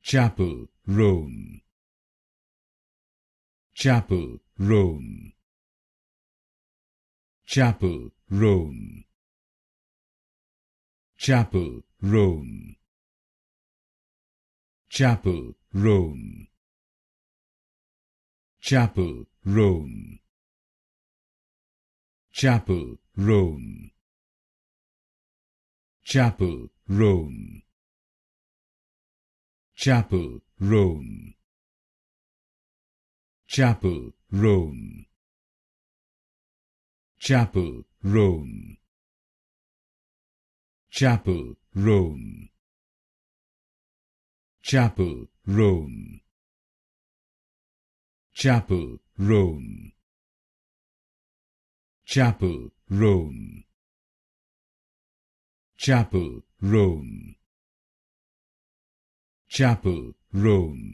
Chappell Roan, Chappell Roan, Chappell Roan, Chappell Roan, Chappell Roan, Chappell Roan, Chappell Roan, Chappell Roan, Chappell Roan, Chappell Roan, Chappell Roan, Chappell Roan, Chappell Roan, Chappell Roan, Chappell Roan, Chappell Roan, Chappell Roan,